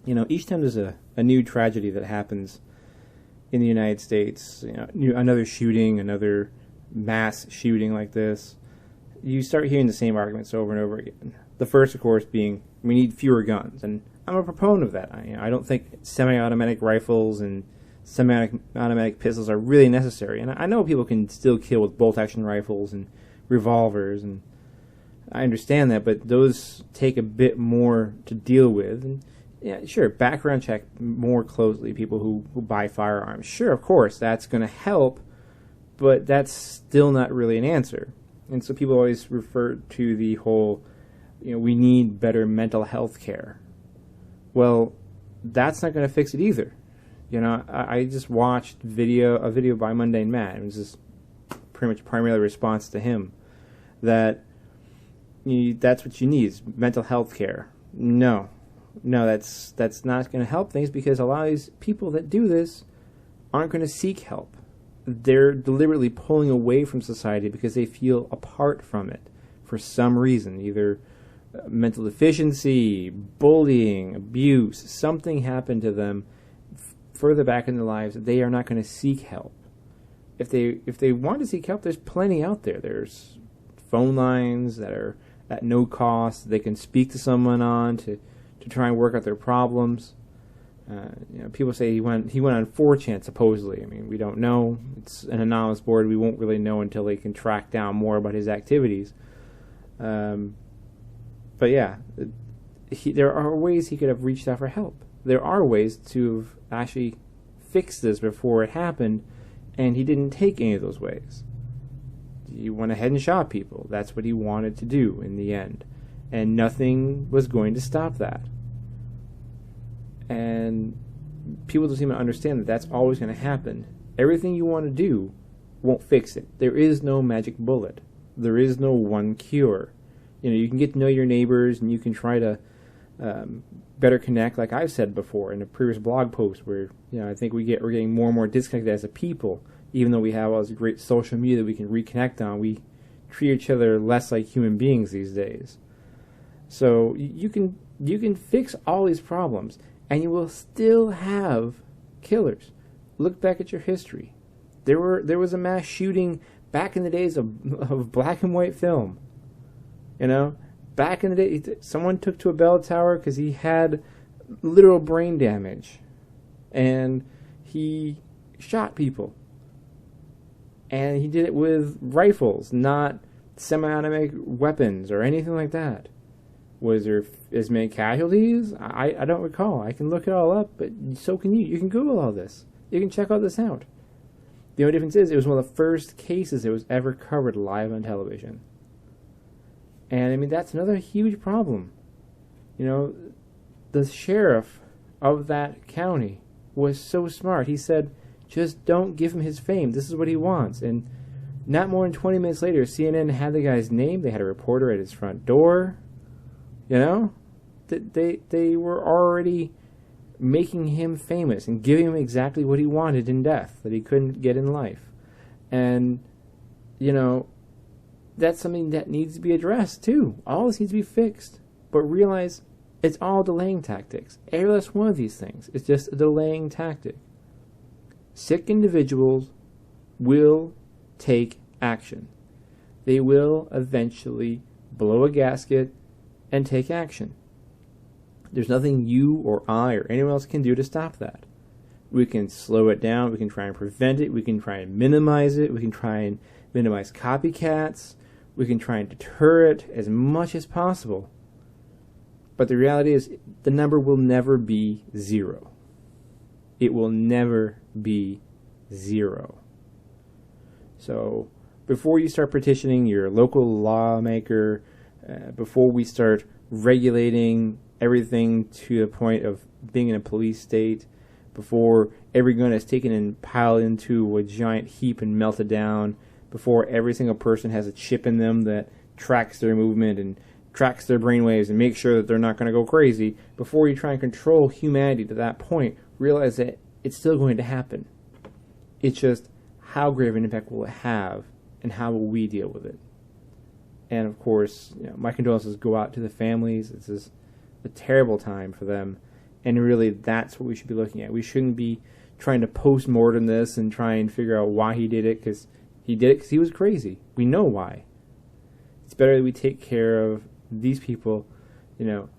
Each time there's a new tragedy that happens in the United States, another shooting, another mass shooting like this, you start hearing the same arguments over and over again. The first, of course, being we need fewer guns, and I'm a proponent of that. I don't think semi-automatic rifles and semi-automatic pistols are really necessary. And I know people can still kill with bolt-action rifles and revolvers, and I understand that, but those take a bit more to deal with. And yeah, sure, background check more closely people who buy firearms. Sure, of course, that's going to help, but that's still not really an answer. And so people always refer to the whole, we need better mental health care. Well, that's not going to fix it either. I just watched a video by Mundane Matt. It was just pretty much primarily a response to him that that's what you need is mental health care. No, that's not going to help things, because a lot of these people that do this aren't going to seek help. They're deliberately pulling away from society because they feel apart from it for some reason, either mental deficiency, bullying, abuse, something happened to them further back in their lives that they are not going to seek help. If they want to seek help, there's plenty out there. There's phone lines that are at no cost. They can speak to someone on to try and work out their problems. People say he went on 4chan supposedly. I mean, we don't know. It's an anonymous board. We won't really know until they can track down more about his activities. But yeah, there are ways he could have reached out for help. There are ways to have actually fixed this before it happened, and he didn't take any of those ways. He went ahead and shot people. That's what he wanted to do in the end. And nothing was going to stop that. And people don't seem to understand that that's always going to happen. Everything you want to do won't fix it. There is no magic bullet. There is no one cure. You can get to know your neighbors, and you can try to better connect, like I've said before in a previous blog post, where I think we're getting more and more disconnected as a people. Even though we have all this great social media that we can reconnect on, we treat each other less like human beings these days. So you can fix all these problems, and you will still have killers. Look back at your history. There was a mass shooting back in the days of black and white film. Back in the day, someone took to a bell tower because he had literal brain damage, and he shot people. And he did it with rifles, not semi-automatic weapons or anything like that. Was there as many casualties? I don't recall. I can look it all up, but so can you. You can Google all this. You can check all this out. The only difference is it was one of the first cases that was ever covered live on television. And, I mean, that's another huge problem. The sheriff of that county was so smart. He said, just don't give him his fame. This is what he wants. And not more than 20 minutes later, CNN had the guy's name. They had a reporter at his front door. They were already making him famous and giving him exactly what he wanted in death that he couldn't get in life. And, that's something that needs to be addressed, too. All this needs to be fixed. But realize it's all delaying tactics. Every last one of these things is just a delaying tactic. Sick individuals will take action. They will eventually blow a gasket and take action. There's nothing you or I or anyone else can do to stop that. We can slow it down. We can try and prevent it. We can try and minimize it. We can try and minimize copycats. We can try and deter it as much as possible. But the reality is the number will never be 0. It will never be 0. So before you start petitioning your local lawmaker, before we start regulating everything to the point of being in a police state, before every gun is taken and piled into a giant heap and melted down, before every single person has a chip in them that tracks their movement and tracks their brainwaves and makes sure that they're not going to go crazy, before you try and control humanity to that point, realize that it's still going to happen. It's just how grave an impact will it have, and how will we deal with it? And of course, my condolences go out to the families. This is a terrible time for them, And really, that's what we should be looking at. We shouldn't be trying to post-mortem this and try and figure out why he did it, because he did it because he was crazy. We know why. It's better that we take care of these people,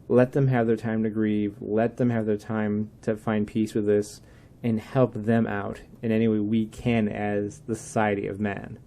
let them have their time to grieve, let them have their time to find peace with this, and help them out in any way we can as the society of man.